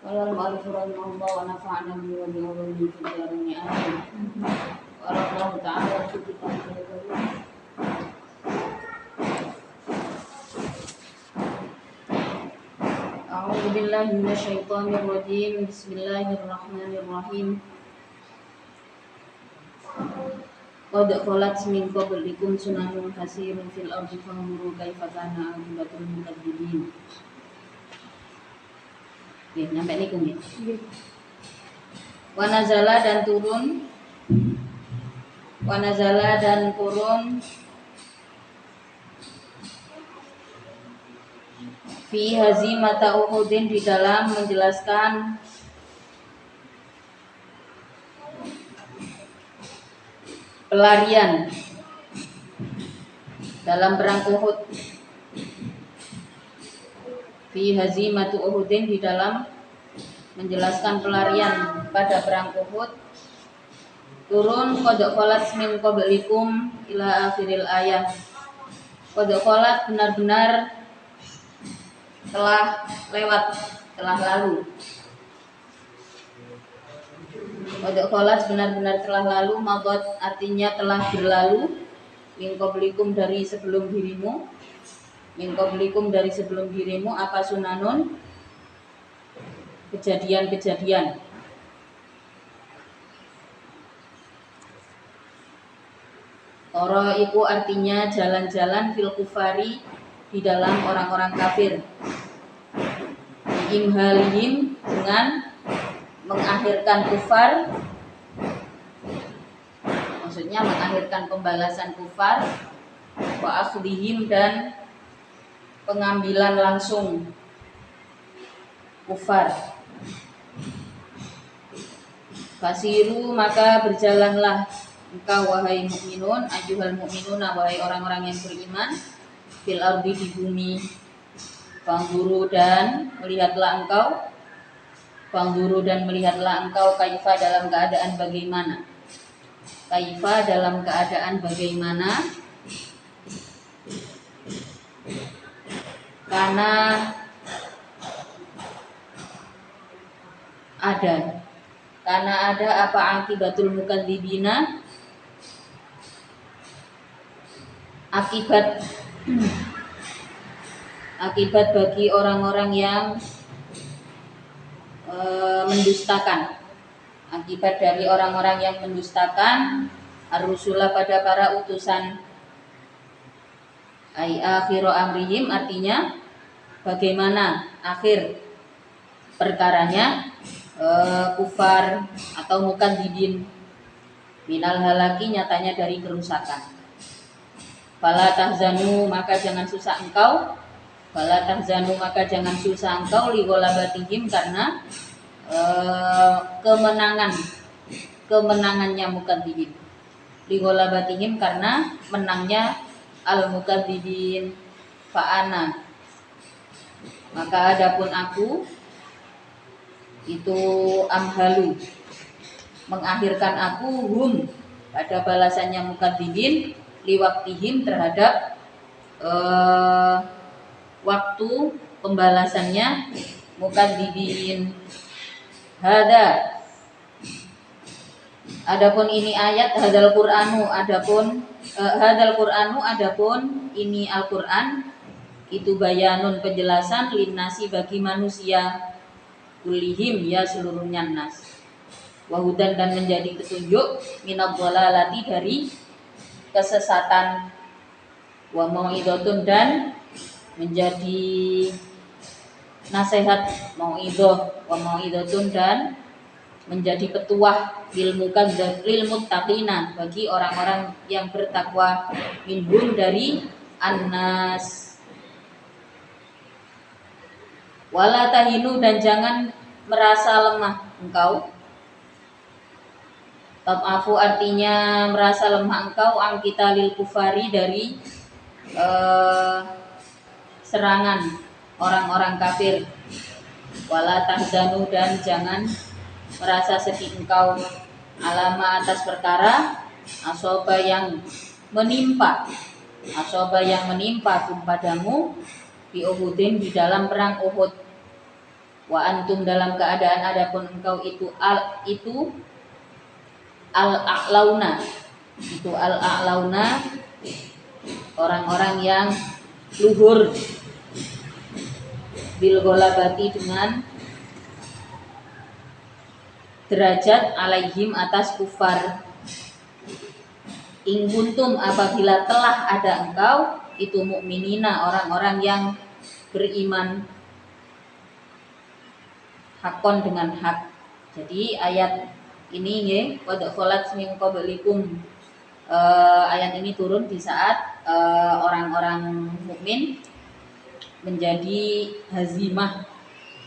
Walal ma'rifurul mamba wa nafa'ana bi wa bi'ulumin fid dharain amin. Wallahu ta'ala fi kitabihil karim. A'udzu billahi minasyaitonir rajim. Bismillahirrahmanirrahim. Qad khalat min qablikum sunanun katsirun fil ardi fanzuru kaifa kana 'aqibatul mukadzibin. Ya, nyampe niku nggih. Wa nazala dan turun fi hazimata Uhudin di dalam menjelaskan pelarian dalam perang Uhud. Fi hazimatu Uhudin di dalam menjelaskan pelarian pada perang Uhud. Turun qad khalat min qablikum ila akhiril ayat. Qad khalat benar-benar telah lewat, telah lalu. Qad khalat benar-benar telah lalu, madat artinya telah berlalu. Min qablikum dari sebelum dirimu. Min qablikum dari sebelum dirimu apa sunanun? Kejadian-kejadian. Toro itu artinya jalan-jalan fil kufari di dalam orang-orang kafir. Imhalihim dengan mengakhirkan kufar, maksudnya mengakhirkan pembalasan kufar, wa akhdihim dan pengambilan langsung kufar. Fasiru maka berjalanlah engkau wahai mukminun, ayyuhal mukminuna wahai orang-orang yang beriman, fil ardi di bumi. Fanzuru dan melihatlah engkau, kaifa dalam keadaan bagaimana. Kaifa dalam keadaan bagaimana. Karena ada apa akibatul mukadzibina, akibat bagi orang-orang yang mendustakan. Akibat dari orang-orang yang mendustakan ar-rusula pada para utusan. Ai akhiru amrihim artinya bagaimana akhir perkaranya kufar atau mukadzibin. Minal halaki nyatanya dari kerusakan. Fala tahzanu maka jangan susah engkau. Fala tahzanu maka jangan susah engkau li ghalabatihim karena kemenangannya mukadzibin. Li ghalabatihim karena menangnya al-mukadzibin. Fa'ana maka adapun aku itu amhalu mengakhirkan aku hum pada balasannya mukadzibin liwaktihim terhadap waktu pembalasannya mukadzibin. Adapun ini ayat hadal Qur'anu adapun ini Al-Qur'an itu bayanun penjelasan linnasi bagi manusia kullihim ya seluruhnya nas. Wahudan dan menjadi petunjuk minad dhalalati dari kesesatan. Wa mau'idhatun dan menjadi nasihat mau'idhah. Wa mau'idhatun dan menjadi petuah lil muttaqina bagi orang-orang yang bertakwa minhum dari annas. Wala tahinu dan jangan merasa lemah engkau. Tab'afu artinya merasa lemah engkau angkita lil kufari dari serangan orang-orang kafir. Wala tahzanu dan jangan merasa sedih engkau alama atas perkara asoba yang menimpa padamu di Uhudin di dalam perang Uhud. Wa antum dalam keadaan adapun engkau itu al-a'launa, itu al-a'launa orang-orang yang luhur, bil ghalabati dengan derajat alaihim atas kufar. In kuntum apabila telah ada engkau itu mukminina orang-orang yang beriman hakon dengan hak. Jadi ayat ini nggih qad khalat min qablikum, ayat ini turun di saat orang-orang mukmin menjadi hazimah,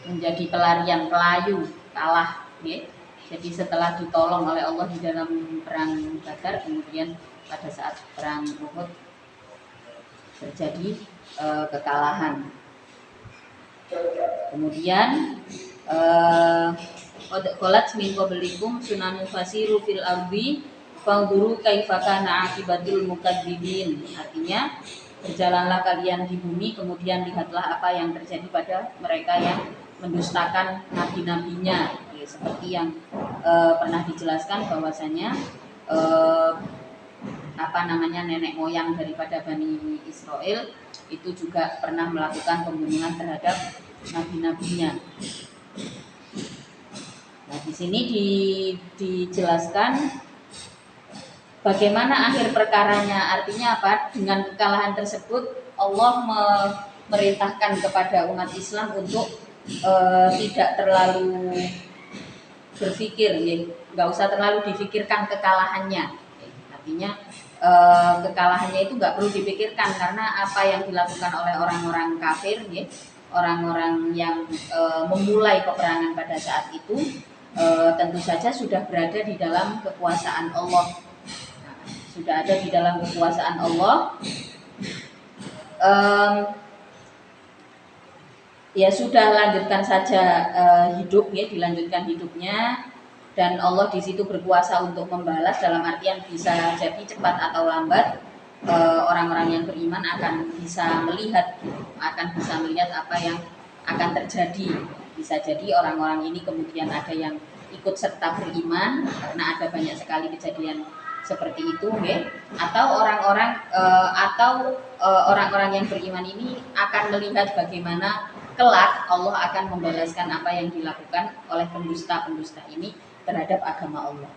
menjadi pelarian, pelayu, kalah nggih. Jadi setelah ditolong oleh Allah di dalam perang Badar, kemudian pada saat perang Uhud terjadi kekalahan. Kemudian qad khalat min qablikum sunanun fasiru fil ardi fanzuru kaifa kana aqibatul mukadzibin. Artinya berjalanlah kalian di bumi, kemudian lihatlah apa yang terjadi pada mereka yang mendustakan nabi-nabinya. Seperti yang pernah dijelaskan bahwasanya nenek moyang daripada Bani Israel itu juga pernah melakukan pembunuhan terhadap nabi-nabinya. Nah, di sini dijelaskan bagaimana akhir perkaranya. Artinya apa? Dengan kekalahan tersebut Allah memerintahkan kepada umat Islam untuk tidak terlalu berpikir, nggak usah terlalu difikirkan kekalahannya. Artinya kekalahannya itu nggak perlu dipikirkan, karena apa yang dilakukan oleh orang-orang kafir, orang-orang yang memulai peperangan pada saat itu tentu saja sudah berada di dalam kekuasaan Allah. Sudah ada di dalam kekuasaan Allah. Ya sudah, lanjutkan saja hidup, dilanjutkan hidupnya, dan Allah di situ berkuasa untuk membalas, dalam artian bisa jadi cepat atau lambat orang-orang yang beriman akan bisa melihat apa yang akan terjadi. Bisa jadi orang-orang ini kemudian ada yang ikut serta beriman karena ada banyak sekali kejadian seperti itu, atau orang-orang yang beriman ini akan melihat bagaimana kelak Allah akan membalaskan apa yang dilakukan oleh pendusta-pendusta ini terhadap agama Allah.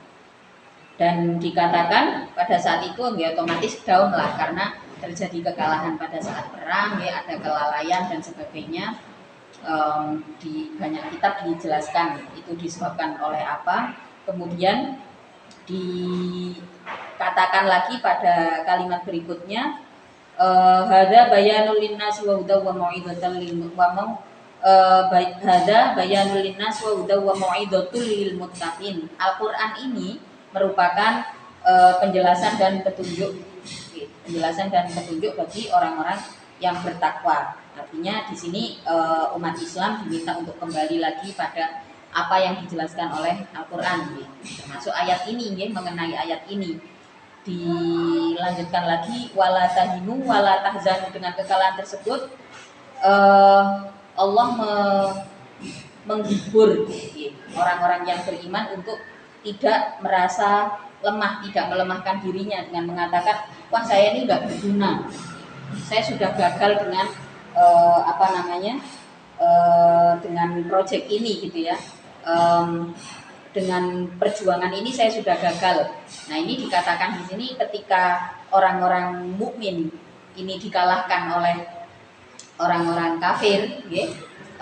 Dan dikatakan pada saat itu otomatis down lah, karena terjadi kekalahan pada saat perang, ada kelalaian dan sebagainya. Di banyak kitab dijelaskan itu disebabkan oleh apa. Kemudian dikatakan lagi pada kalimat berikutnya, hada bayanul linnas wa hudaw wa mau'izatul lil muttaqin. Al-Qur'an ini merupakan penjelasan dan petunjuk bagi orang-orang yang bertakwa. Artinya di sini umat Islam diminta untuk kembali lagi pada apa yang dijelaskan oleh Al-Qur'an, termasuk ayat ini, mengenai ayat ini. Dilanjutkan lagi, wala tahinu wala tahzanu. Dengan kekalahan tersebut Allah menghibur orang-orang yang beriman untuk tidak merasa lemah, tidak melemahkan dirinya dengan mengatakan, wah saya ini nggak berguna, saya sudah gagal dengan dengan proyek ini dengan perjuangan ini saya sudah gagal. Nah, ini dikatakan di sini ketika orang-orang mukmin ini dikalahkan oleh orang-orang kafir,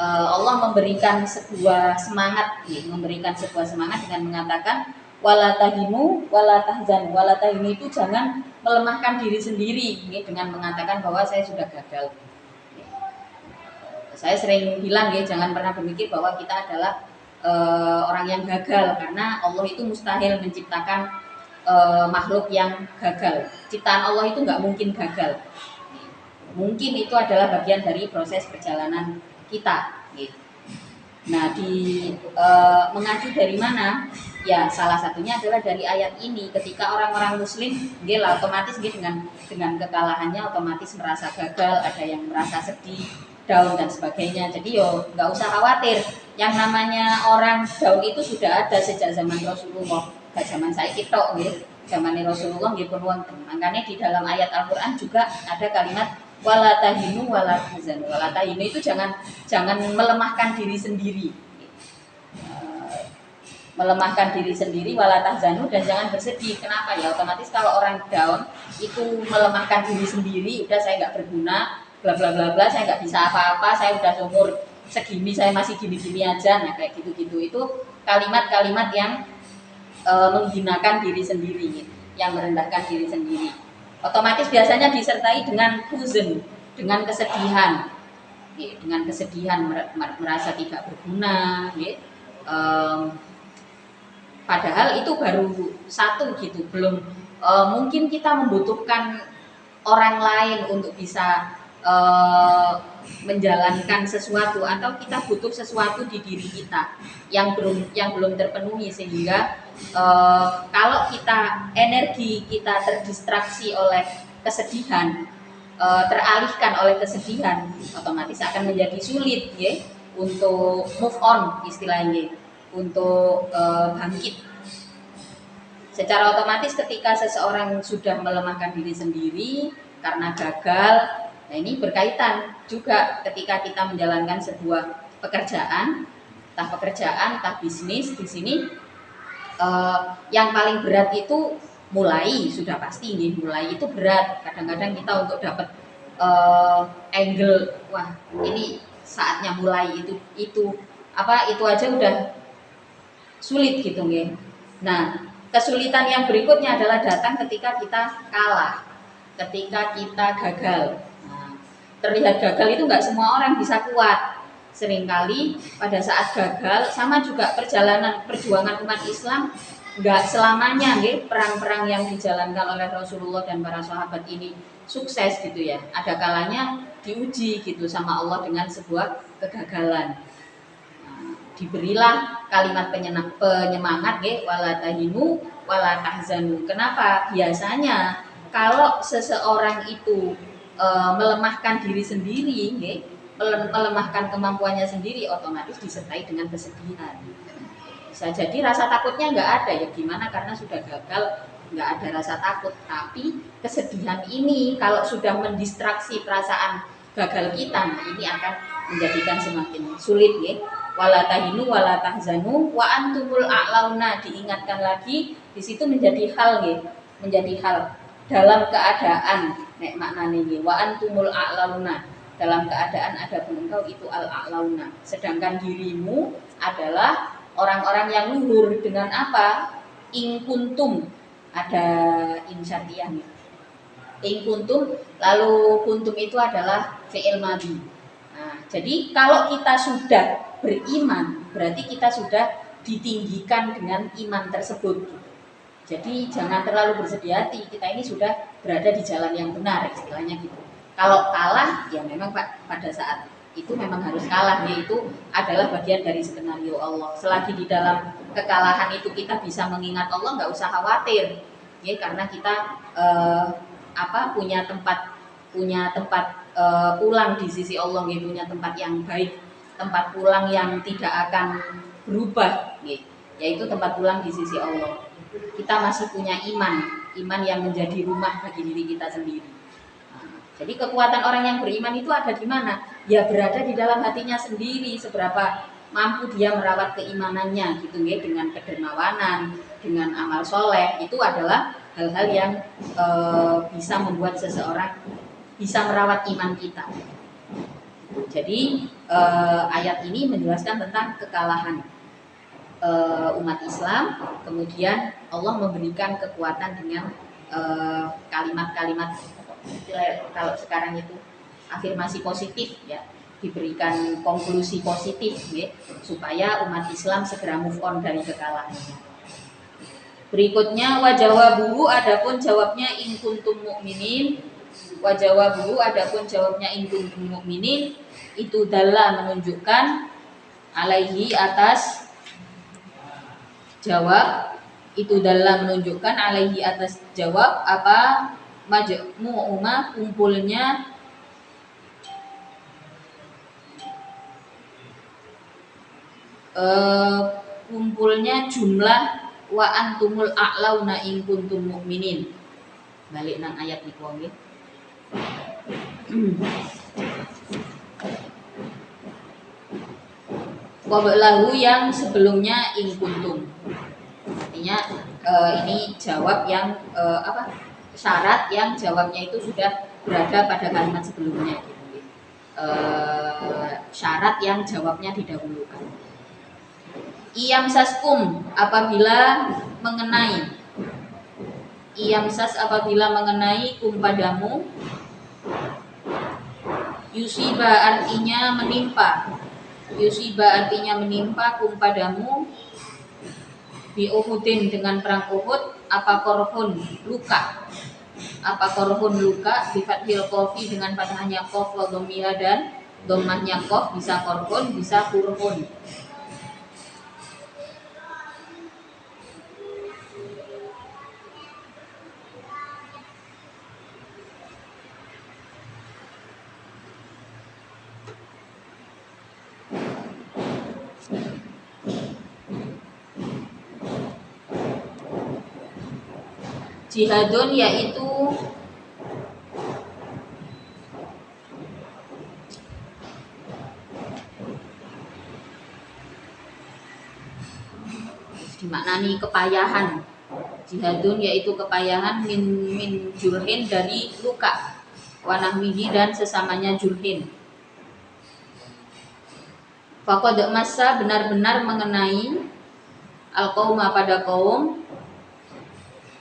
Allah memberikan sebuah semangat, dengan mengatakan wala tahinu wala tahzan. Wala tahinu itu jangan melemahkan diri sendiri, dengan mengatakan bahwa saya sudah gagal. Saya sering bilang, jangan pernah berpikir bahwa kita adalah orang yang gagal, karena Allah itu mustahil menciptakan makhluk yang gagal. Ciptaan Allah itu nggak mungkin gagal. Mungkin itu adalah bagian dari proses perjalanan kita. Nah, mengacu dari mana? Ya, salah satunya adalah dari ayat ini. Ketika orang-orang Muslim, otomatis dengan kekalahannya otomatis merasa gagal, ada yang merasa sedih, down dan sebagainya. Jadi yo nggak usah khawatir. Yang namanya orang down itu sudah ada sejak zaman Rasulullah. Gak zaman saya tok nggih. Zaman Rasulullah nggih pun wonten. Makanya di dalam ayat Al-Qur'an juga ada kalimat wala tahinu wala tahzanu. Wala tahinu itu jangan melemahkan diri sendiri. Melemahkan diri sendiri wala tahzanu dan jangan bersedih. Kenapa ya? Otomatis kalau orang down itu melemahkan diri sendiri, udah saya nggak berguna, bla bla bla bla, saya nggak bisa apa-apa, saya udah umur segini saya masih gini-gini aja, nah kayak gitu-gitu. Itu kalimat-kalimat yang menghinakan diri sendiri, yang merendahkan diri sendiri. Otomatis biasanya disertai dengan huzn, dengan kesedihan, dengan kesedihan, merasa tidak berguna, padahal itu baru satu gitu, belum mungkin kita membutuhkan orang lain untuk bisa menjalankan sesuatu, atau kita butuh sesuatu di diri kita yang belum terpenuhi, sehingga kalau kita energi kita terdistraksi oleh kesedihan, teralihkan oleh kesedihan, otomatis akan menjadi sulit ya untuk move on istilahnya, untuk bangkit. Secara otomatis ketika seseorang sudah melemahkan diri sendiri karena gagal, nah ini berkaitan juga ketika kita menjalankan sebuah pekerjaan, entah bisnis. Di sini yang paling berat itu mulai, sudah pasti nih, mulai itu berat. Kadang-kadang kita untuk dapat angle, wah ini saatnya mulai, itu aja udah sulit gitu nih. Nah, kesulitan yang berikutnya adalah datang ketika kita kalah, ketika kita gagal. Nah, terlihat gagal itu nggak semua orang bisa kuat. Seringkali pada saat gagal, sama juga perjuangan umat Islam, nggak selamanya perang-perang yang dijalankan oleh Rasulullah dan para sahabat ini sukses gitu ya. Ada kalanya diuji gitu sama Allah dengan sebuah kegagalan. Diberilah kalimat penyemangat wala tahinu wala tahzanu. Kenapa? Biasanya kalau seseorang itu melemahkan diri sendiri, melemahkan kemampuannya sendiri, otomatis disertai dengan kesedihan. Bisa jadi rasa takutnya nggak ada ya, gimana, karena sudah gagal nggak ada rasa takut, tapi kesedihan ini kalau sudah mendistraksi perasaan gagal kita, nah ini akan menjadikan semakin sulit ya. Wala tahinu wala tahzanu wa antumul a'launa, diingatkan lagi di situ menjadi hal ya, menjadi hal dalam keadaan nek maknane nggih wa antumul a'launa, dalam keadaan ada pun engkau itu al-a'launa, sedangkan dirimu adalah orang-orang yang luhur. Dengan apa? In kuntum, ada insyatiah nih. In kuntum, lalu kuntum itu adalah fi'il madhi. Nah, jadi kalau kita sudah beriman, berarti kita sudah ditinggikan dengan iman tersebut. Jadi jangan terlalu bersedih hati, kita ini sudah berada di jalan yang benar, istilahnya gitu. Kalau kalah, ya memang pada saat itu memang harus kalah, yaitu adalah bagian dari skenario Allah. Selagi di dalam kekalahan itu kita bisa mengingat Allah, nggak usah khawatir, ya, karena kita punya tempat pulang di sisi Allah, ya, punya tempat yang baik, tempat pulang yang tidak akan berubah, ya, yaitu tempat pulang di sisi Allah. Kita masih punya iman yang menjadi rumah bagi diri kita sendiri. Jadi kekuatan orang yang beriman itu ada di mana? Ya berada di dalam hatinya sendiri, seberapa mampu dia merawat keimanannya gitu ya, dengan kedermawanan, dengan amal soleh. Itu adalah hal-hal yang bisa membuat seseorang bisa merawat iman kita. Jadi ayat ini menjelaskan tentang kekalahan umat Islam, kemudian Allah memberikan kekuatan dengan kalimat-kalimat, kalau sekarang itu afirmasi positif ya, diberikan konklusi positif ya, supaya umat Islam segera move on dari kekalahannya. Berikutnya wajawabuhu, adapun jawabnya in kuntum mu'minin. Wajawabuhu, adapun jawabnya in kuntum mu'minin, itu dalla menunjukkan alaihi atas jawab, itu dalla menunjukkan alaihi atas jawab majmu'uma kumpulnya kumpulnya jumlah wa antumul a'launa in kuntum mu'minin. Balik nang ayat niku nggih. Qablahu yang sebelumnya in kuntum. Artinya ini jawab yang syarat yang jawabnya itu sudah berada pada kalimat sebelumnya gitu. Syarat yang jawabnya didahulukan. Iyam saskum apabila mengenai. Iyam sas apabila mengenai kum padamu. Yusiba artinya menimpa. Yusiba artinya menimpa kum padamu. Bi Uhudin dengan perang Uhud. Apa korhun luka. Apa korhun luka. Bi fathil qafi dengan fathahnya qaf wa dhammihah dan dhammahnya qaf, bisa korhun bisa kurhun. Jihadun yaitu dimaknani kepayahan. Jihadun yaitu kepayahan min jurhin dari luka. Wanahwihi dan sesamanya jurhin. Faqad massa benar-benar mengenai al-qauma pada kaum,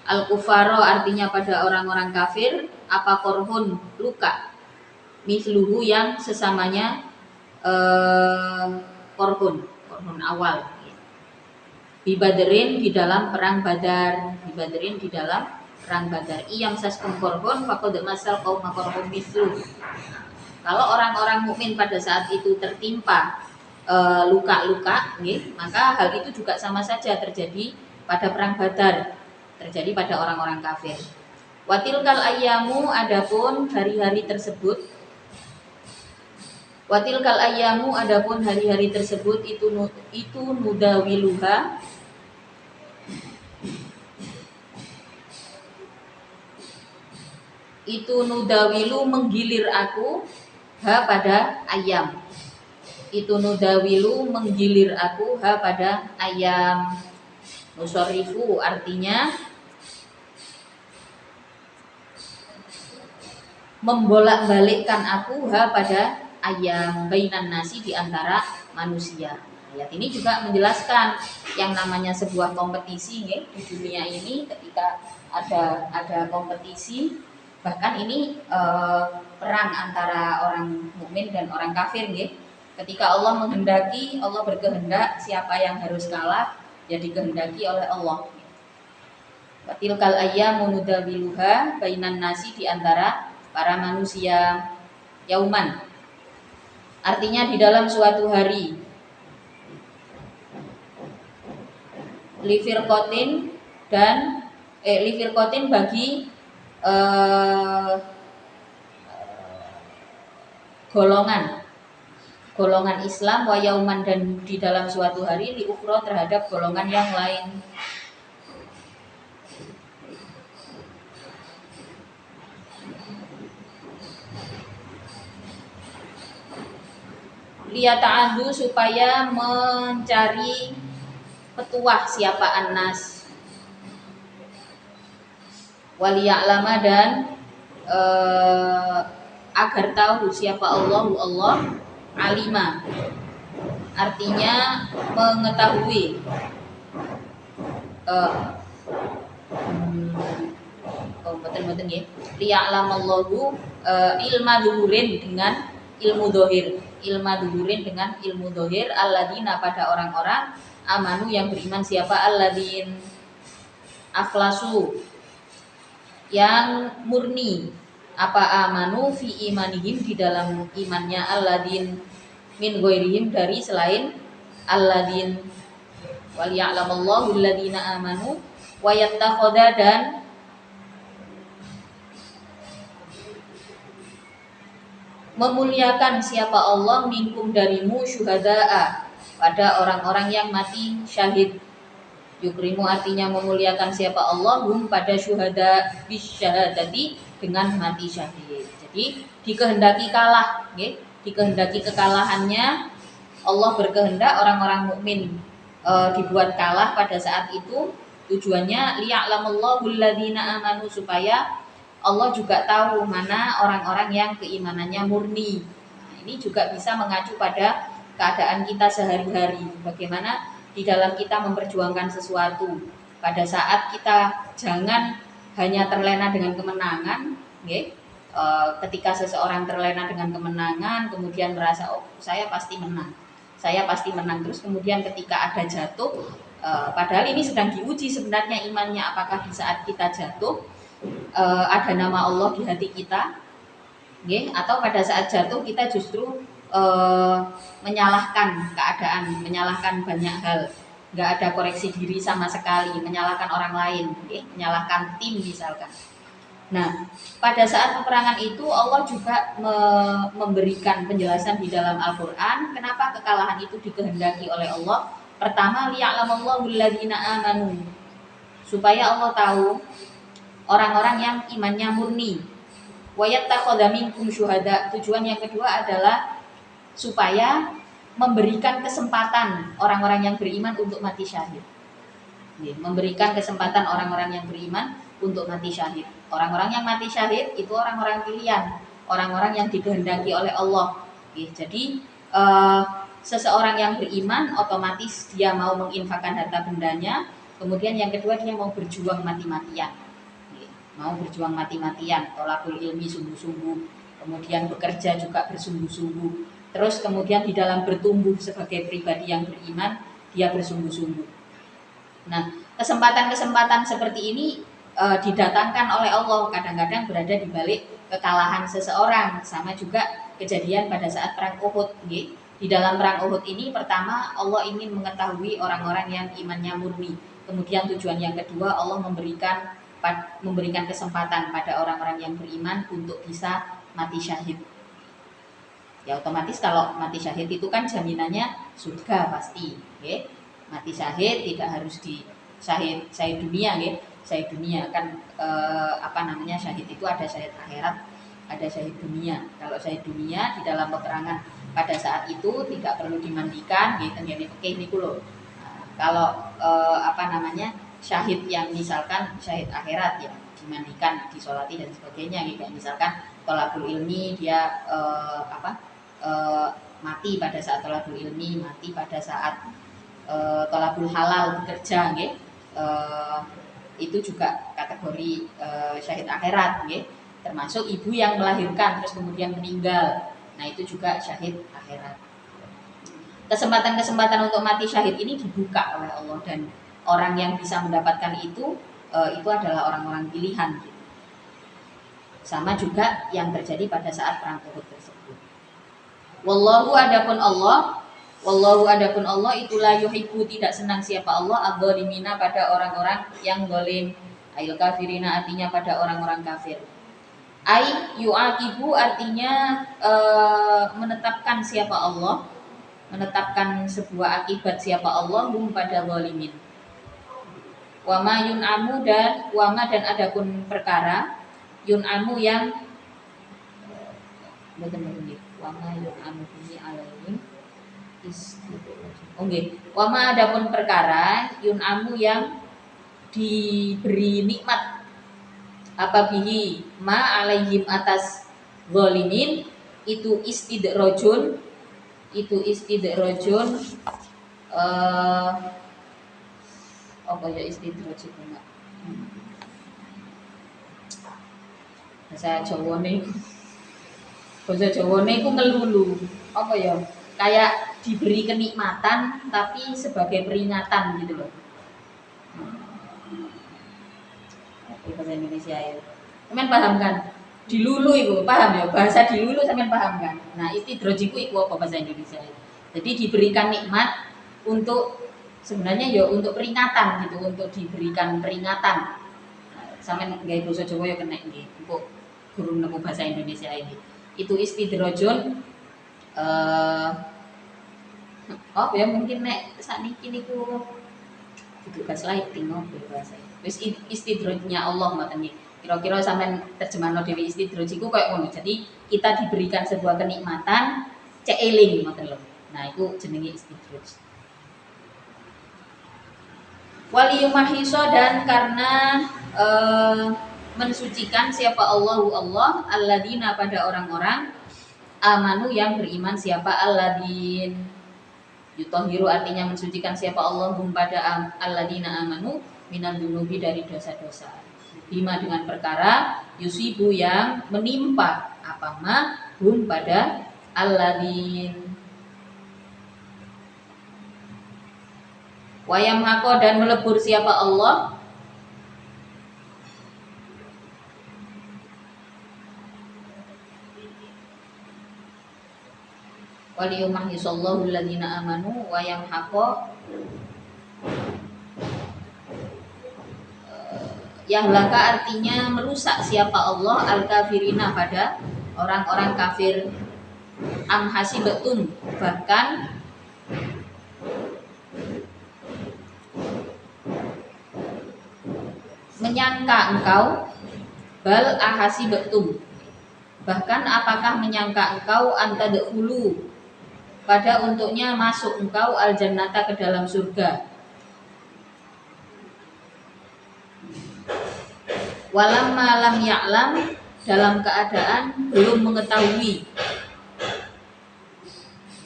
al-kufaro artinya pada orang-orang kafir, apa korhun luka, misluhu yang sesamanya korhun awal. Bibadrin di dalam perang Badar, bibadrin di dalam perang Badar. Iyam saskum korhun faqad masal qauma korhun misluhu. Kalau orang-orang mukmin pada saat itu tertimpa luka-luka, maka hal itu juga sama saja terjadi pada perang Badar, terjadi pada orang-orang kafir. Watilkal ayyamu adapun hari-hari tersebut, watilkal ayyamu adapun hari-hari tersebut itu nudawiluha, itu nudawilu menggilir aku ha pada ayam. Itu nudawilu menggilir aku ha pada ayam. Nusorifu artinya membolak-balikkan aku ha pada ayam bainan nasi di antara manusia. Ayat ini juga menjelaskan yang namanya sebuah kompetisi di dunia ini. Ketika ada kompetisi, bahkan ini perang antara orang mukmin dan orang kafir ketika Allah menghendaki, Allah berkehendak siapa yang harus kalah, ya dikehendaki oleh Allah. Watilkal ayyamu nudawiluha bainan nasi di antara para manusia. Yauman artinya di dalam suatu hari. Lifirqotin dan lifirqotin bagi golongan Islam, wa yauman dan di dalam suatu hari, li ukhra terhadap golongan yang lain. Liyata'adhu supaya mencari petuah siapa annas, waliya'lama dan agar tahu siapa Allah alima artinya mengetahui betul ya. Liya'lamallahu ilma dhuhurin dengan ilmu dohir, ilma dhuhurin dengan ilmu dohir, alladina pada orang-orang amanu yang beriman siapa, alladin akhlasu yang murni, apa amanu fi imanihim di dalam imannya, alladin min ghairihim dari selain alladin, wal ya'lamallahu alladina amanu wa yattakhadha dan memuliakan siapa Allah minkum darimu syuhada'a pada orang-orang yang mati syahid. Yukrimu artinya memuliakan siapa Allah, hum pada syuhada bisyahadati dengan mati syahid. Jadi dikehendaki kalah, okay? Dikehendaki kekalahannya. Allah berkehendak orang-orang mukmin dibuat kalah pada saat itu. Tujuannya liya'lamallahu alladziina amanu, supaya Allah juga tahu mana orang-orang yang keimanannya murni. Nah, ini juga bisa mengacu pada keadaan kita sehari-hari. Bagaimana di dalam kita memperjuangkan sesuatu. Pada saat kita jangan hanya terlena dengan kemenangan, okay? Ketika seseorang terlena dengan kemenangan, kemudian merasa oh saya pasti menang, terus kemudian ketika ada jatuh, padahal ini sedang diuji sebenarnya imannya, apakah di saat kita jatuh ada nama Allah di hati kita, okay? Atau pada saat jatuh kita justru menyalahkan keadaan, menyalahkan banyak hal, nggak ada koreksi diri sama sekali, menyalahkan orang lain, okay? Menyalahkan tim misalkan. Nah, pada saat peperangan itu Allah juga memberikan penjelasan di dalam Al-Quran kenapa kekalahan itu dikehendaki oleh Allah. Pertama, liya'lamallahu alladziina amanu, supaya Allah tahu orang-orang yang imannya murni. Wa yattakhadha minkum syuhada. Tujuan yang kedua adalah supaya memberikan kesempatan orang-orang yang beriman untuk mati syahid. Memberikan kesempatan orang-orang yang beriman untuk mati syahid. Orang-orang yang mati syahid itu orang-orang pilihan, orang-orang yang dikehendaki oleh Allah. Jadi seseorang yang beriman otomatis dia mau menginfakkan harta bendanya. Kemudian yang kedua dia mau berjuang mati-matian. Mau berjuang mati-matian, tolakul ilmi sungguh-sungguh. Kemudian bekerja juga bersungguh-sungguh. Terus kemudian di dalam bertumbuh sebagai pribadi yang beriman, dia bersungguh-sungguh. Nah, kesempatan-kesempatan seperti ini didatangkan oleh Allah, kadang-kadang berada di balik kekalahan seseorang. Sama juga kejadian pada saat perang Uhud. Di dalam perang Uhud ini pertama Allah ingin mengetahui orang-orang yang imannya murni. Kemudian tujuan yang kedua Allah memberikan kesempatan pada orang-orang yang beriman untuk bisa mati syahid. Ya otomatis kalau mati syahid itu kan jaminannya surga pasti. Mati syahid tidak harus di syahid dunia, syahid dunia kan syahid itu ada syahid akhirat, ada syahid dunia. Kalau syahid dunia di dalam peperangan pada saat itu tidak perlu dimandikan, kalau syahid yang misalkan syahid akhirat ya dimandikan, disolati dan sebagainya, kayak misalkan tolabul ilmi dia mati pada saat tolabul ilmi, mati pada saat tolabul halal bekerja, itu juga kategori syahid akhirat, termasuk ibu yang melahirkan terus kemudian meninggal, nah itu juga syahid akhirat. Kesempatan-kesempatan untuk mati syahid ini dibuka oleh Allah, dan orang yang bisa mendapatkan itu adalah orang-orang pilihan. Sama juga yang terjadi pada saat perang Uhud tersebut. Wallahu adapun Allah itulah yuhibbu tidak senang siapa Allah adzalimina pada orang-orang yang zalim. Ayul kafirina artinya pada orang-orang kafir. Ai yu'aqibu artinya menetapkan siapa Allah, menetapkan sebuah akibat siapa Allah hum pada zalimin. Wama yun'amu dan adapun perkara yun'amu yang wama yun'amu ini alaihim wama adapun perkara yun'amu yang diberi nikmat apa bihi ma alaihim atas zalimin itu istidrajun apa ya istidraj itu enggak bahasa Jawa iku ngelulu apa ya, kayak diberi kenikmatan tapi sebagai peringatan gitu loh. Bahasa Indonesia ya. Sampeyan paham kan? Dilulu itu, paham ya? Bahasa dilulu sampeyan paham kan? Nah, istidraj iku apa bahasa Indonesia itu? Jadi diberikan nikmat untuk sebenarnya ya untuk peringatan gitu, untuk diberikan peringatan. Sampeyan gawe basa Jawa ya kena nggih. Untuk guru nemu bahasa Indonesia ini. Itu istidrajun Oh ya mungkin nek sakniki niku itu gaslighting ngopo bahasa. Wis istidrojnya Allah ngoten nggih. Kira-kira sampean terjemahno dhewe istidroj iku koyo ngono. Jadi kita diberikan sebuah kenikmatan cek eling ngoten lho. Nah, itu jenenge istidroj. Waliyumahiso dan karena mensucikan siapa Allah alladina pada orang-orang amanu yang beriman siapa alladin yutohiru artinya mensucikan siapa Allah pada alladina amanu minan dunubi dari dosa-dosa bima dengan perkara yusibu yang menimpa apa ma pada alladin wayam hako dan melebur siapa Allah waliyumahhisallahu alladhina amanu wayam hako yahlaka artinya merusak siapa Allah al-kafirina pada orang-orang kafir am hasibatum bahkan menyangka engkau bal ahasibatum bahkan apakah menyangka engkau antadkhulu pada untuknya masuk engkau al-jannata ke dalam surga walam malam ya'lam dalam keadaan belum mengetahui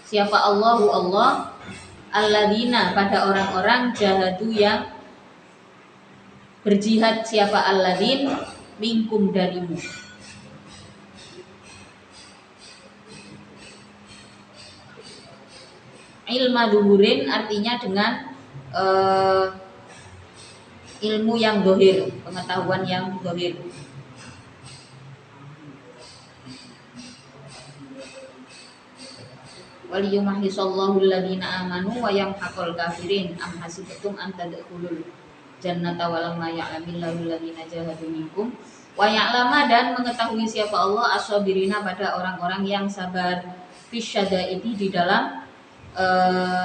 siapa Allah alladzina pada orang-orang jahadu yang berjihad siapa alladzin minkum darimu ilma duhurin artinya dengan ilmu yang dohir pengetahuan yang dohir waliyumahhisallahu alladhina amanu wa yamhaqul kafirin am hasibatum an tadkhulul jannata walamma ya'lamillahu alladhina jahadu minkum wa ya'lama dan mengetahui siapa Allah as-sabirina pada orang-orang yang sabar fisyadaidi di dalam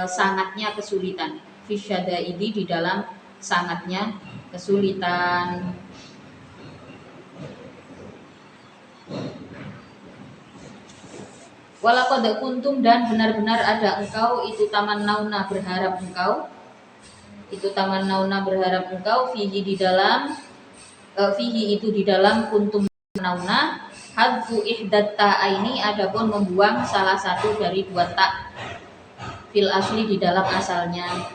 sangatnya kesulitan fisyadaidi di dalam sangatnya kesulitan walaqad kuntum dan benar-benar ada engkau itu taman nauna berharap engkau itu taman nauna berharap engkau fihi di dalam fihi itu di dalam kuntum nauna hadfu ihdat ta'aini adapun membuang salah satu dari dua tak fil asli di dalam asalnya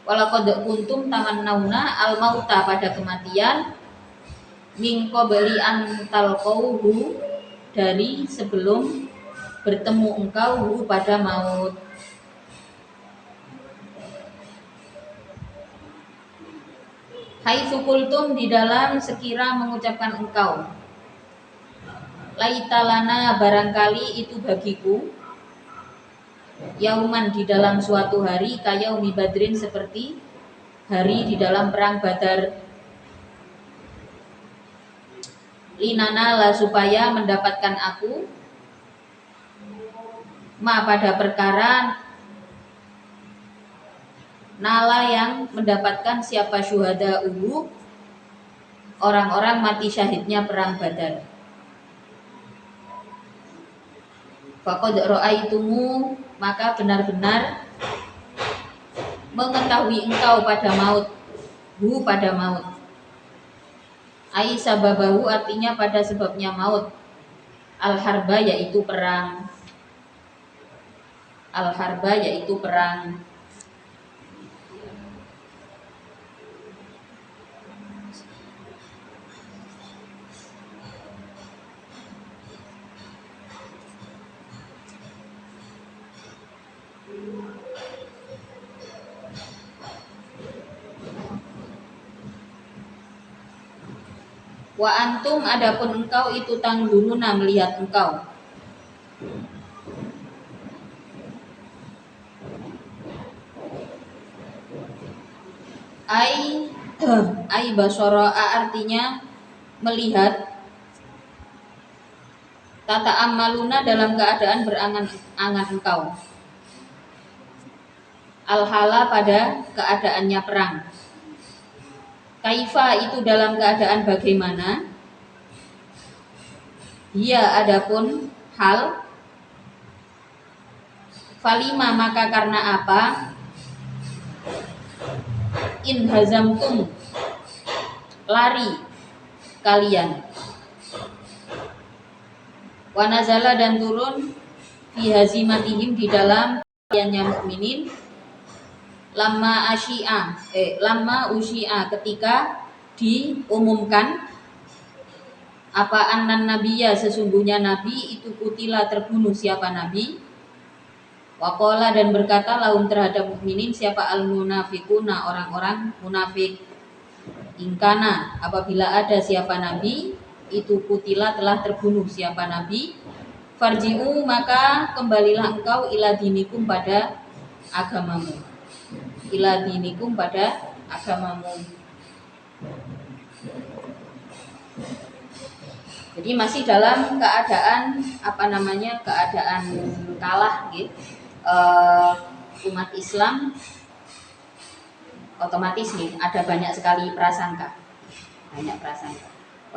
walaqad kuntum taman nauna al mauta pada kematian min qabli an talqauhu dari sebelum bertemu engkau pada maut haitsu qultum di dalam sekira mengucapkan engkau laitalana barangkali itu bagiku yauman di dalam suatu hari kayaumi badrin seperti hari di dalam perang Badar linana la supaya mendapatkan aku ma pada perkara nala yang mendapatkan siapa syuhada orang-orang mati syahidnya perang Badar faqad ra'aitumu maka benar-benar mengetahui engkau pada maut pada maut ai sababahu artinya pada sebabnya maut al-harba yaitu perang al-harba yaitu perang wa antum adapun engkau itu tangguruna melihat engkau ai basara artinya melihat tata amaluna dalam keadaan berangan-angan engkau Al-hala pada keadaannya perang. Kaifa itu dalam keadaan bagaimana. Dia adapun hal. Falima maka karena apa. In hazamtum lari kalian. Wanazala dan turun fi hazimatihim di dalam kaliannya mukminin. Lama usyi'a ketika diumumkan apa annan nabiyya sesungguhnya nabi itu kutila terbunuh siapa nabi. Waqala dan berkata lahum terhadap mukminin siapa al munafiquna orang-orang munafik. Ingkana apabila ada siapa nabi itu kutila telah terbunuh siapa nabi. Farji'u maka kembalilah engkau ila dinikum pada agamamu. Ila dinikum pada agamamu. Jadi masih dalam keadaan keadaan kalah gitu. Umat Islam otomatis nih ada banyak sekali prasangka.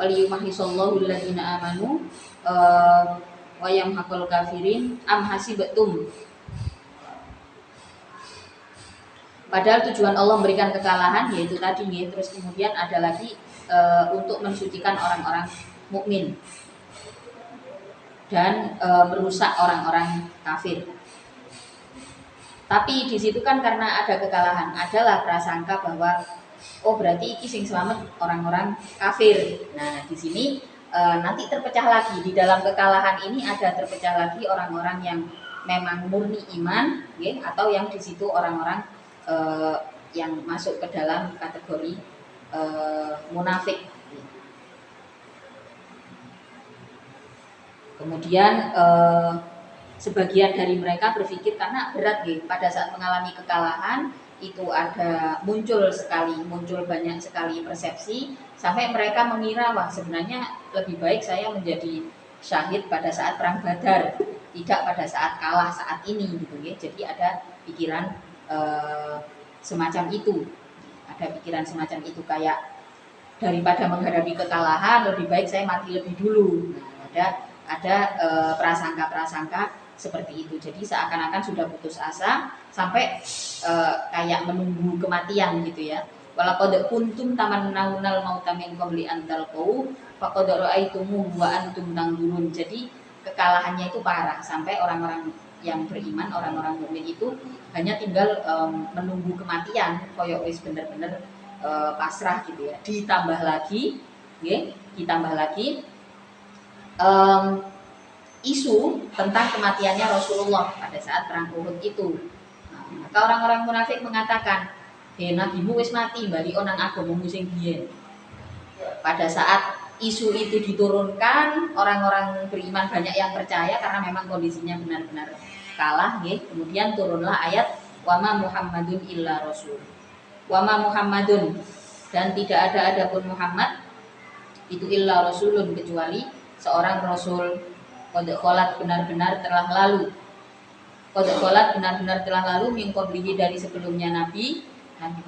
Waliyumahisallahu alladziina amanu wa yamhaqul kafirin am hasibtum. Padahal tujuan Allah memberikan kekalahan yaitu tadi nih, terus kemudian ada lagi untuk mensucikan orang-orang mukmin dan merusak orang-orang kafir. Tapi di situ kan karena ada kekalahan, adalah prasangka bahwa oh berarti iki sing selamat orang-orang kafir. Nah, di sini nanti terpecah lagi di dalam kekalahan ini ada terpecah lagi orang-orang yang memang murni iman, ya, atau yang di situ orang-orang yang masuk ke dalam kategori munafik. Kemudian sebagian dari mereka berpikir karena berat gitu, pada saat mengalami kekalahan itu ada muncul banyak sekali persepsi sampai mereka mengira wah sebenarnya lebih baik saya menjadi syahid pada saat perang Badar, tidak pada saat kalah saat ini gitu ya. Jadi ada pikiran semacam itu. Ada pikiran semacam itu kayak daripada menghadapi kekalahan lebih baik saya mati lebih dulu. Nah, ada prasangka-prasangka seperti itu. Jadi seakan-akan sudah putus asa sampai kayak menunggu kematian gitu ya. Walaqad kuntum tamannawunal mauta min qabli an talqau faqad ra'aitumuhu wa antum tanzurun. Jadi kekalahannya itu parah sampai orang-orang yang beriman, orang-orang mukmin itu hanya tinggal menunggu kematian, koyo wis bener-bener pasrah gitu ya. Ditambah lagi isu tentang kematiannya Rasulullah pada saat perang Uhud itu. Nah, maka orang-orang munafik mengatakan, nabimu wis mati, bali onang agamamu sing biyen. Pada saat isu itu diturunkan, orang-orang beriman banyak yang percaya karena memang kondisinya benar-benar kalah, ya. Kemudian turunlah ayat wama Muhammadun illa rasul. Wama Muhammadun dan tidak ada adapun Muhammad itu illa rasulun kecuali seorang rasul. Qad kholat benar-benar telah lalu min qablihi dari sebelumnya Nabi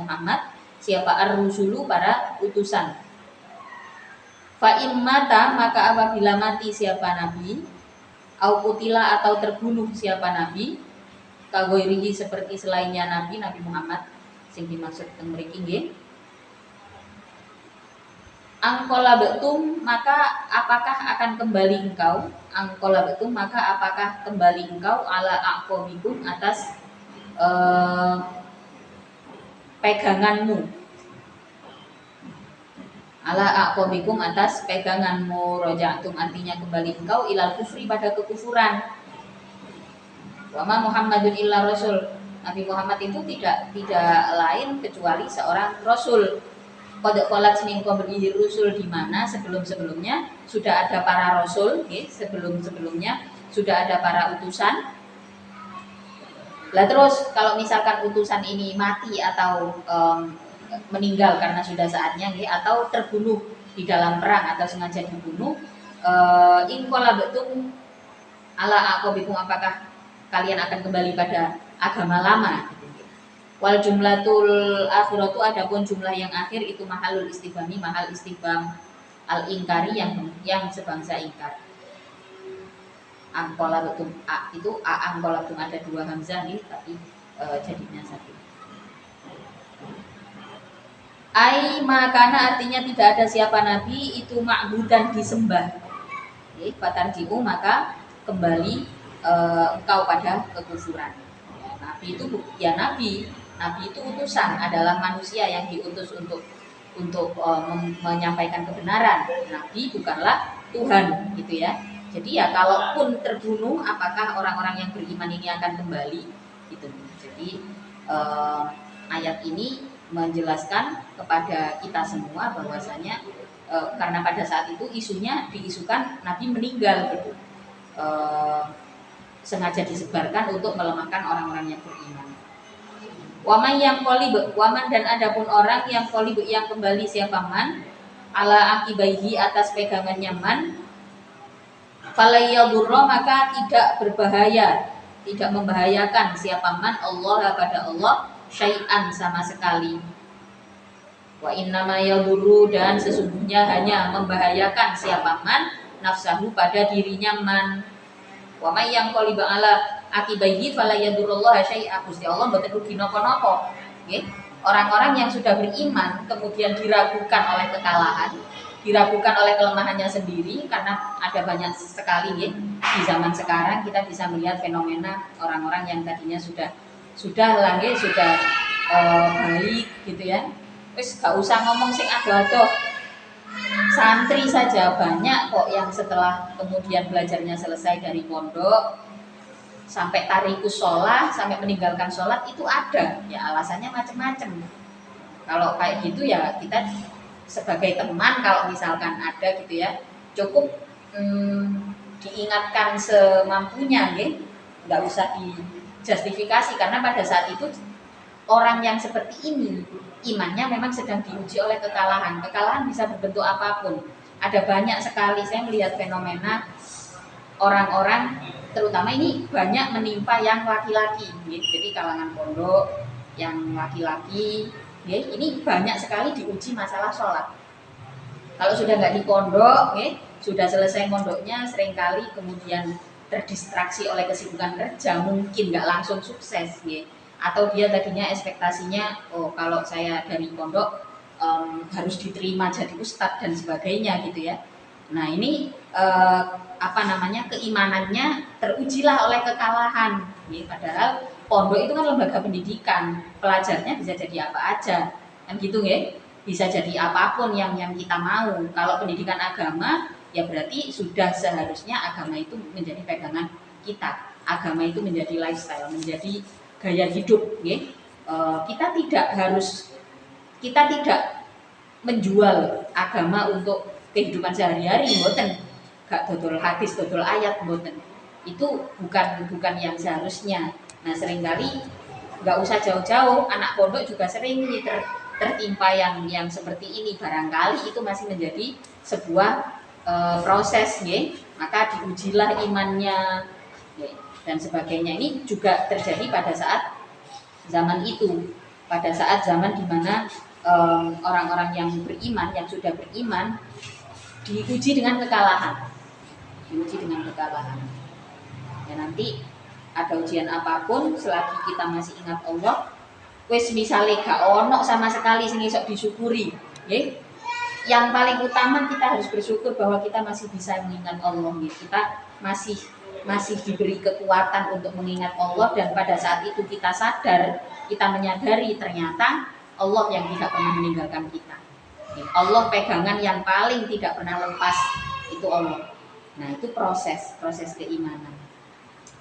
Muhammad siapa ar-rusulu para utusan. Fa in mata maka apabila mati siapa nabi au kutila atau terbunuh siapa nabi kagoirihi seperti selainnya Nabi Muhammad sing dimaksud teng mriki nggih. Angkola betum maka apakah akan kembali engkau? Angkola betum maka apakah kembali engkau ala aqobikum atas peganganmu? Ala aqobikum atas peganganmu. Rojatum artinya kembali engkau ilal kufri pada kekufuran. Wama Muhammadun illa rasul. Nabi Muhammad itu tidak lain kecuali seorang rasul. Qad kholat min qablihi rusul di mana sebelum-sebelumnya sudah ada para rasul, ya, sebelum-sebelumnya sudah ada para utusan. Lah terus kalau misalkan utusan ini mati atau meninggal karena sudah saatnya, ya, atau terbunuh di dalam perang atau sengaja dibunuh, in qalabatum ala aqabikum apakah kalian akan kembali pada agama lama? Wal jumlatul akhiratu adapun jumlah yang akhir itu mahalul istifhami, mahal istifham al ingkari yang sebangsa ingkar. Angkola betum a itu a angkola betum ada dua hamzah nih tapi jadinya satu. Ai makana artinya tidak ada siapa nabi itu ma'budan disembah. Fatarji'u maka kembali engkau pada kekufuran. Ya, nabi itu ya nabi itu utusan, adalah manusia yang diutus untuk menyampaikan kebenaran. Nabi bukanlah Tuhan gitu ya. Jadi ya kalaupun terbunuh apakah orang-orang yang beriman ini akan kembali gitu. Jadi ayat ini menjelaskan kepada kita semua bahwasanya karena pada saat itu isunya diisukan Nabi meninggal gitu, sengaja disebarkan untuk melemahkan orang-orang yang beriman. Waman yang kolib, waman dan adapun orang yang kolib yang kembali siapa man ala akibaihi atas pegangannya man, falayadurro maka tidak berbahaya, tidak membahayakan siapa man Allah pada Allah syai'an sama sekali. Wa innama yadurru dan sesungguhnya hanya membahayakan siapa man nafsahu pada dirinya man. Wa may yanqaliba ala akibaihi fala yadurrullaha syai'a. Gusti Allah mboten rugi napa-napa. Nggih. Orang-orang yang sudah beriman kemudian diragukan oleh kekalahan, diragukan oleh kelemahannya sendiri karena ada banyak sekali ya. Di zaman sekarang kita bisa melihat fenomena orang-orang yang tadinya sudah baik gitu ya. Wis gak usah ngomong sing ado-ado. Santri saja banyak kok yang setelah kemudian belajarnya selesai dari pondok sampai tarikus sholat, sampai meninggalkan sholat itu ada. Ya alasannya macam-macam. Kalau kayak gitu ya kita sebagai teman kalau misalkan ada gitu ya cukup diingatkan semampunya ya. Nggak usah dijustifikasi karena pada saat itu orang yang seperti ini imannya memang sedang diuji oleh kekalahan. Kekalahan bisa berbentuk apapun. Ada banyak sekali saya melihat fenomena orang-orang, terutama ini banyak menimpa yang laki-laki. Jadi kalangan pondok yang laki-laki, ini banyak sekali diuji masalah sholat. Kalau sudah nggak di pondok, sudah selesai pondoknya, seringkali kemudian terdistraksi oleh kesibukan kerja, mungkin nggak langsung sukses, atau dia tadinya ekspektasinya kalau saya dari pondok harus diterima jadi ustadz dan sebagainya gitu ya. Nah ini keimanannya terujilah oleh kekalahan. Padahal pondok itu kan lembaga pendidikan, pelajarnya bisa jadi apa aja kan gitu ya, bisa jadi apapun yang kita mau. Kalau pendidikan agama ya berarti sudah seharusnya agama itu menjadi pegangan kita, agama itu menjadi lifestyle, menjadi gaya hidup, kita tidak menjual agama untuk kehidupan sehari-hari, mboten. Gak dodol hadis, dodol ayat, mboten. Itu bukan yang seharusnya. Nah, seringkali nggak usah jauh-jauh, anak pondok juga sering tertimpa yang seperti ini. Barangkali itu masih menjadi sebuah proses, maka diujilah imannya. Dan sebagainya. Ini juga terjadi pada saat zaman itu, pada saat zaman dimana orang-orang yang beriman, yang sudah beriman diuji dengan kekalahan, ya nanti ada ujian apapun selagi kita masih ingat Allah, wes misalnya gak ono sama sekali sing iso disyukuri, yang paling utama kita harus bersyukur bahwa kita masih bisa mengingat Allah, kita masih diberi kekuatan untuk mengingat Allah, dan pada saat itu kita sadar, kita menyadari ternyata Allah yang tidak pernah meninggalkan kita. Allah pegangan yang paling tidak pernah lepas itu Allah. Nah itu proses keimanan,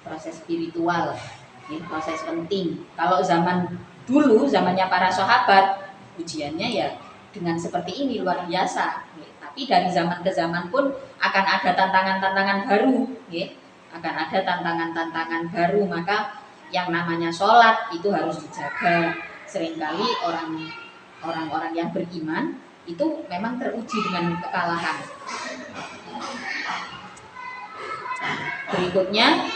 proses spiritual, proses penting. Kalau zaman dulu, zamannya para sahabat, ujiannya ya dengan seperti ini luar biasa. Tapi dari zaman ke zaman pun akan ada tantangan-tantangan baru, akan ada tantangan-tantangan baru, maka yang namanya sholat itu harus dijaga. Seringkali orang-orang yang beriman itu memang teruji dengan kekalahan. Berikutnya,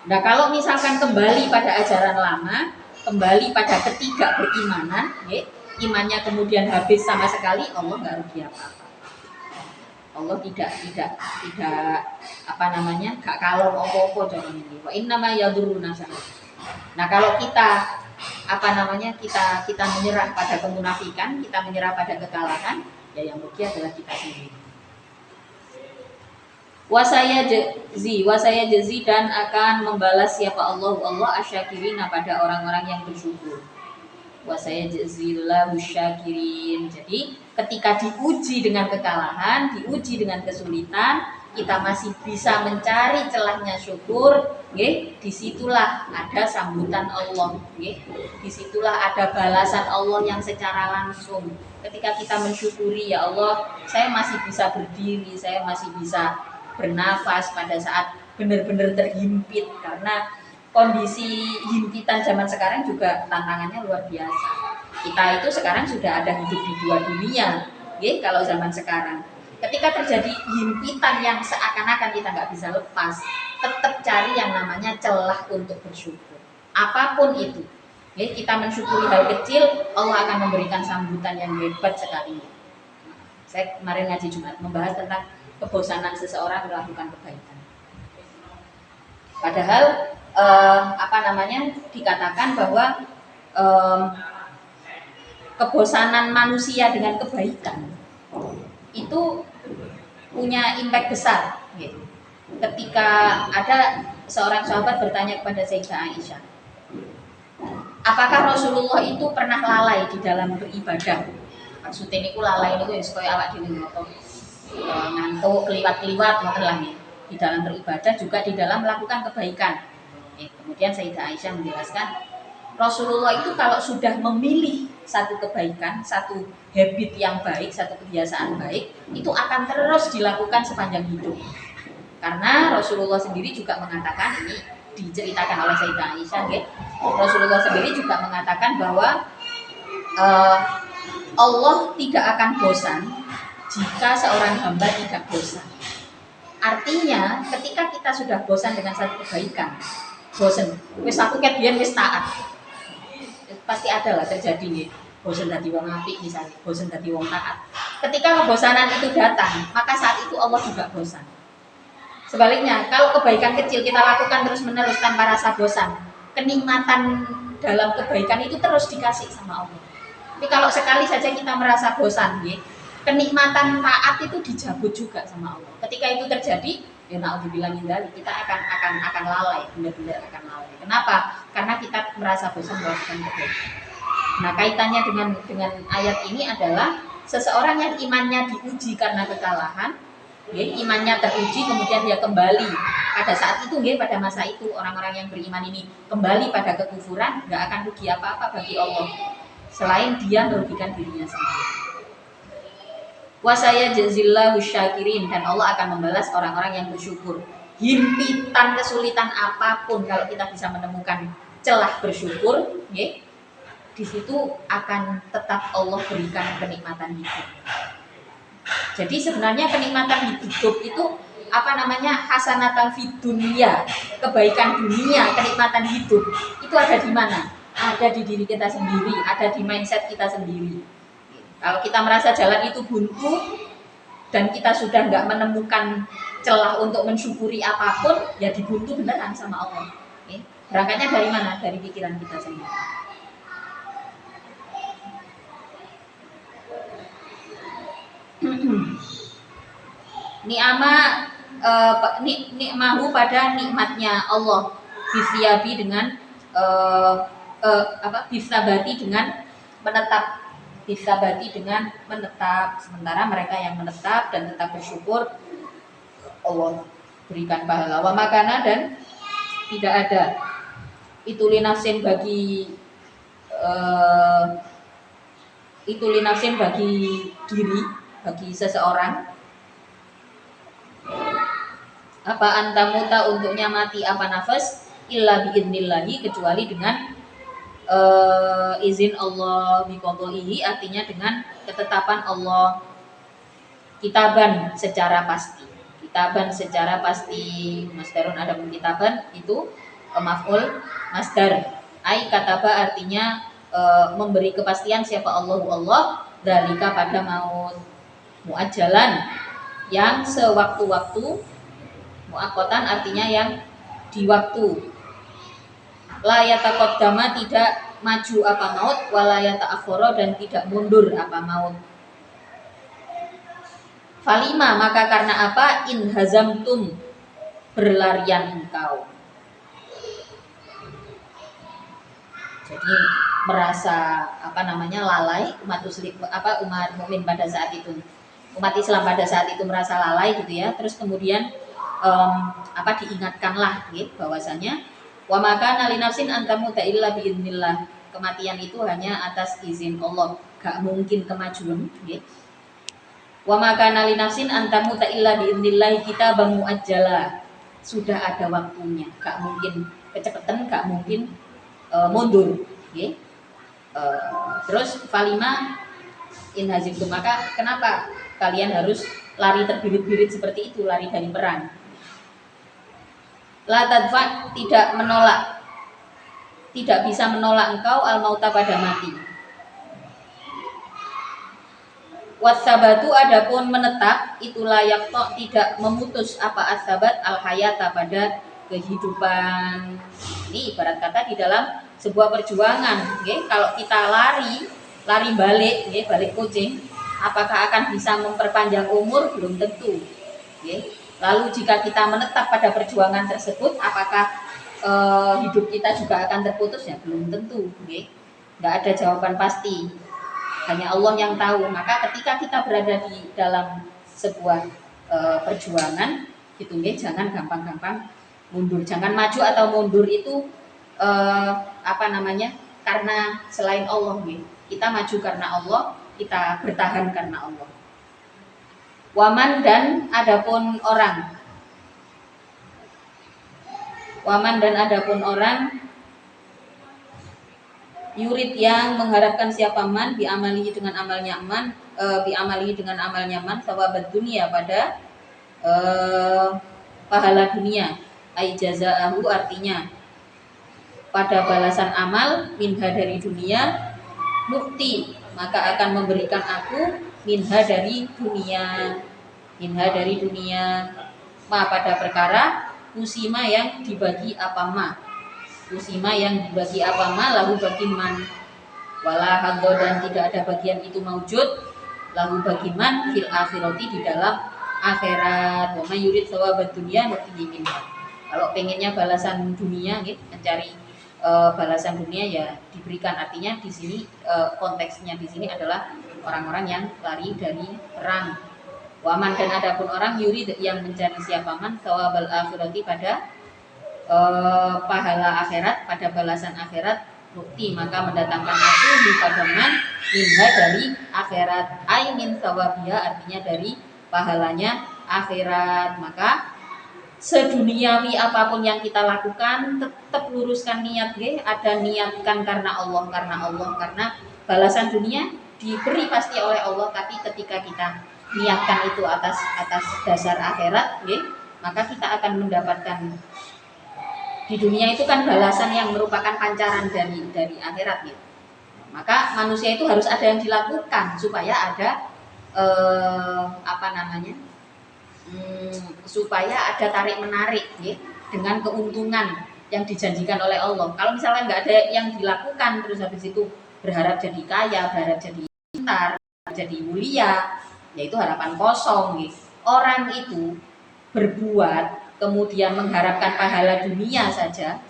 nah kalau misalkan kembali pada ajaran lama, kembali pada ketidakberimanan, imannya kemudian habis sama sekali, Allah nggak rugi apa-apa. Allah tidak gak kalon opo-opo jangan ini. Wa innama yadurruna sana. Nah, kalau kita kita menyerah pada kemunafikan, kita menyerah pada kekalahan, ya yang rugi adalah kita sendiri. Wasaya jezi dan akan membalas siapa Allah asyakirina pada orang-orang yang bersyukur. Wasaya jazillahu syakirin. Jadi ketika diuji dengan kekalahan, diuji dengan kesulitan, kita masih bisa mencari celahnya syukur, disitulah ada sambutan Allah, disitulah ada balasan Allah yang secara langsung. Ketika kita mensyukuri, ya Allah, saya masih bisa berdiri, saya masih bisa bernafas pada saat benar-benar terhimpit, karena kondisi himpitan zaman sekarang juga tantangannya luar biasa. Kita itu sekarang sudah ada hidup di dua dunia, kalau zaman sekarang. Ketika terjadi himpitan yang seakan-akan kita nggak bisa lepas, tetap cari yang namanya celah untuk bersyukur. Apapun itu, kita mensyukuri hal kecil, Allah akan memberikan sambutan yang hebat sekali. Saya kemarin ngaji Jumat membahas tentang kebosanan seseorang melakukan kebaikan. Padahal dikatakan bahwa kebosanan manusia dengan kebaikan itu punya impact besar. Ketika ada seorang sahabat bertanya kepada Sayyidah Aisyah, apakah Rasulullah itu pernah lalai di dalam beribadah? Maksudnya ini lalai itu supaya awak dhewe ngantuk, keliwat-keliwat di dalam beribadah, juga di dalam melakukan kebaikan. Kemudian Sayyidah Aisyah menjelaskan, Rasulullah itu kalau sudah memilih satu kebaikan, satu habit yang baik, satu kebiasaan baik, itu akan terus dilakukan sepanjang hidup. Karena Rasulullah sendiri juga mengatakan, ini diceritakan oleh Sayyidah Aisyah, Rasulullah sendiri juga mengatakan bahwa Allah tidak akan bosan jika seorang hamba tidak bosan. Artinya ketika kita sudah bosan dengan satu kebaikan, bosan, wis aku ket biyen wis taat, pasti ada lah terjadi nih, bosan dadi wong apik misalnya, bosan dadi wong taat. Ketika kebosanan itu datang, maka saat itu Allah juga bosan. Sebaliknya, kalau kebaikan kecil kita lakukan terus-menerus tanpa rasa bosan, kenikmatan dalam kebaikan itu terus dikasih sama Allah. Tapi kalau sekali saja kita merasa bosan, kenikmatan taat itu dijabut juga sama Allah. Ketika itu terjadi, ya naudzubillah min dzalik, kita akan lalai, benar-benar akan lalai. Kenapa? Karena kita merasa bosan melakukan kebaikan. Nah, kaitannya dengan ayat ini adalah seseorang yang imannya diuji karena kekalahan, imannya teruji, kemudian dia kembali pada saat itu, pada masa itu orang-orang yang beriman ini kembali pada kekufuran, nggak akan rugi apa-apa bagi Allah selain dia merugikan dirinya sendiri. Wasaya jazillahu syakirin, dan Allah akan membalas orang-orang yang bersyukur. Himpitan kesulitan apapun, kalau kita bisa menemukan celah bersyukur, di situ akan tetap Allah berikan kenikmatan hidup. Jadi sebenarnya kenikmatan hidup itu hasanatan fid dunia, kebaikan dunia, kenikmatan hidup itu ada di mana? Ada di diri kita sendiri, ada di mindset kita sendiri. Kalau kita merasa jalan itu buntu dan kita sudah nggak menemukan celah untuk mensyukuri apapun, ya dibuntu beneran sama Allah. Berangkatnya dari mana? Dari pikiran kita sendiri. Nikmahu pada nikmatnya Allah, bisyabi dengan bisabati dengan menetap, bisabati dengan menetap. Sementara mereka yang menetap dan tetap bersyukur, Allah berikan pahala. Wa makana, dan tidak ada itu linafsin bagi diri, bagi seseorang, apa antamuta untuknya mati apa nafas, illa biidnillahi, kecuali dengan izin Allah, biqadaihi, artinya dengan ketetapan Allah, kitaban secara pasti. Kitaban secara pasti, masdarun adamun kitaban itu maf'ul masdar, Ai kataba artinya memberi kepastian siapa Allah dalika pada maut, muajalan yang sewaktu-waktu, muakotan artinya yang di waktu, la yataqaddama tidak maju apa maut, wala yata'akhkhara dan tidak mundur apa maut. Falima maka karena apa, in hazamtum berlarian engkau. Jadi merasa lalai umat mukmin pada saat itu, umat Islam pada saat itu merasa lalai gitu ya. Terus kemudian diingatkanlah gitu, bahwasanya wa maka nali nafsin antamuta illa biidznillah, kematian itu hanya atas izin Allah, gak mungkin kemajuan gitu. Wa maka nali nafsin antamuta illa biidznillah, kita bangu ajala, sudah ada waktunya, gak mungkin kecepatan, gak mungkin mundur okay. Terus falima in hazimtum, maka kenapa kalian harus lari terbirit-birit seperti itu, lari dari perang. La tadfa tidak menolak, tidak bisa menolak engkau al mauta pada mati. Wasabatu adapun menetap, itulah yang tidak memutus apa asabat al hayata pada kehidupan. Ini ibarat kata di dalam sebuah perjuangan, okay? Kalau kita lari balik, okay? Balik kucing, apakah akan bisa memperpanjang umur? Belum tentu, okay? Lalu jika kita menetap pada perjuangan tersebut, apakah hidup kita juga akan terputus? Ya belum tentu, okay? Nggak ada jawaban pasti, hanya Allah yang tahu. Maka ketika kita berada di dalam sebuah perjuangan, gitu, okay? Jangan gampang-gampang mundur, jangan maju atau mundur itu karena selain Allah, gitu. Kita maju karena Allah, kita bertahan karena Allah. Waman dan adapun orang, yurid yang mengharapkan siapa man biamalihi dengan amalnya man, sawabat dunia pada pahala dunia, ai jazaahu artinya pada balasan amal, minha dari dunia, mukti maka akan memberikan aku minha dari dunia, ma pada perkara usima yang dibagi apa ma, lalu bagi man, wala haddo dan tidak ada bagian itu maujud, lalu bagi man fil akhirati di dalam akhirat. Wa may yurid thawabad dunya nu'tihi minha. Kalau pengennya balasan dunia gitu, mencari balasan dunia ya diberikan. Artinya di sini konteksnya di sini adalah orang-orang yang lari dari perang. Waman dan adapun orang yurid yang mencari siapa man thawabal akhirati pada pahala akhirat, pada balasan akhirat, bukti maka mendatangkan aku di padaman minha dari akhirat, ay min thawabia artinya dari pahalanya akhirat. Maka seduniawi apapun yang kita lakukan tetap luruskan niat, ada niatkan karena Allah, karena balasan dunia diberi pasti oleh Allah, tapi ketika kita niatkan itu atas dasar akhirat, maka kita akan mendapatkan di dunia itu kan balasan yang merupakan pancaran dari akhirat gitu. Maka manusia itu harus ada yang dilakukan supaya ada supaya ada tarik menarik gitu, dengan keuntungan yang dijanjikan oleh Allah. Kalau misalnya nggak ada yang dilakukan, terus habis itu berharap jadi kaya, berharap jadi pintar, jadi mulia, yaitu harapan kosong gitu. Orang itu berbuat kemudian mengharapkan pahala dunia saja,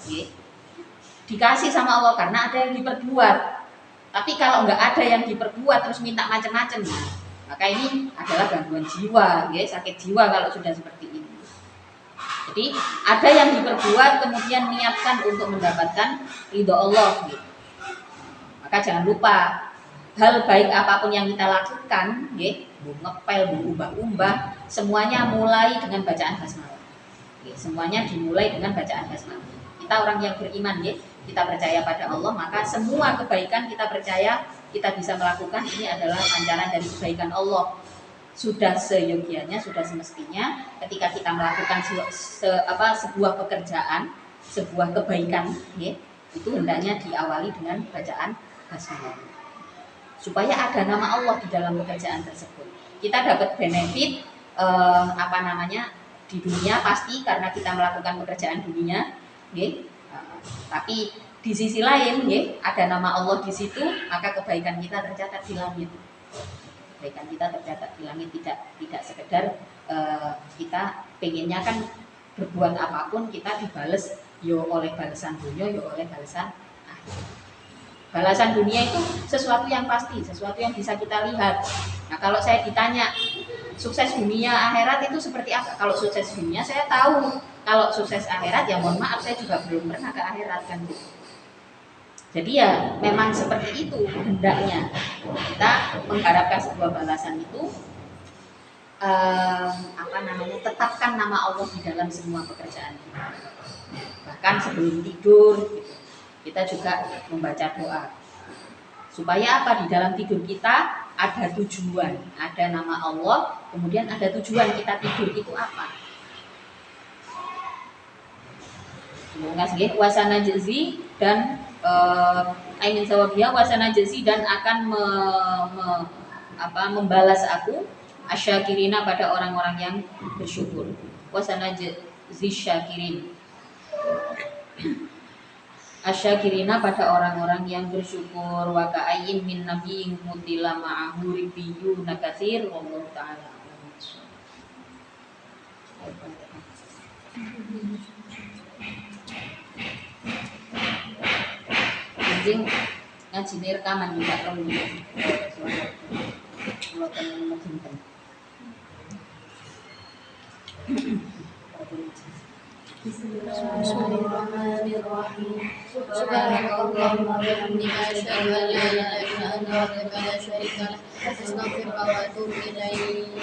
dikasih sama Allah karena ada yang diperbuat. Tapi kalau nggak ada yang diperbuat terus minta macam-macam, maka ini adalah gangguan jiwa, sakit jiwa kalau sudah seperti ini. Jadi ada yang diperbuat kemudian niatkan untuk mendapatkan ridho Allah, maka jangan lupa hal baik apapun yang kita lakukan, ngepel, ubah-ubah, semuanya mulai dengan bacaan basmalah. Semuanya dimulai dengan bacaan basmalah. Kita orang yang beriman, kita percaya pada Allah, maka semua kebaikan kita percaya kita bisa melakukan ini adalah pancaran dari kebaikan Allah. Sudah seyogianya, sudah semestinya ketika kita melakukan sebuah pekerjaan, sebuah kebaikan, Itu hendaknya diawali dengan bacaan basmalah. Supaya ada nama Allah di dalam pekerjaan tersebut. Kita dapat benefit di dunia pasti karena kita melakukan pekerjaan dunia, okay? Tapi di sisi lain, ada nama Allah di situ, maka kebaikan kita tercatat di langit. Kebaikan kita tercatat di langit, tidak sekedar kita pengennya kan berbuat apapun kita dibales yo oleh balasan dunia, yo oleh balasan akhirat. Balasan dunia itu sesuatu yang pasti, sesuatu yang bisa kita lihat. Nah, kalau saya ditanya sukses dunia akhirat itu seperti apa? Kalau sukses dunia saya tahu, kalau sukses akhirat ya mohon maaf saya juga belum pernah ke akhirat kan. Jadi ya memang seperti itu hendaknya kita mengharapkan sebuah balasan itu tetapkan nama Allah di dalam semua pekerjaan kita. Bahkan sebelum tidur gitu. Kita juga membaca doa supaya apa, di dalam tidur kita ada tujuan, ada nama Allah, kemudian ada tujuan kita tidur itu apa. Wasana jezi dan aimin sawabiyah wasana jezi dan akan membalas aku asyakirina pada orang-orang yang bersyukur. Wasana jezi syakirin, asyakirina pada orang-orang yang bersyukur. Wa ka'ayyin min nabiyyin qutila ma'ahu ribbiyuna katsir wallahu ta'ala. Anjing ngaji rekaman juga kalau Bismillahirrahmanirrahim. Subhanakallahumma wa bihamdika asyhadu an la ilaha illa anta astaghfiruka wa atubu ilaik.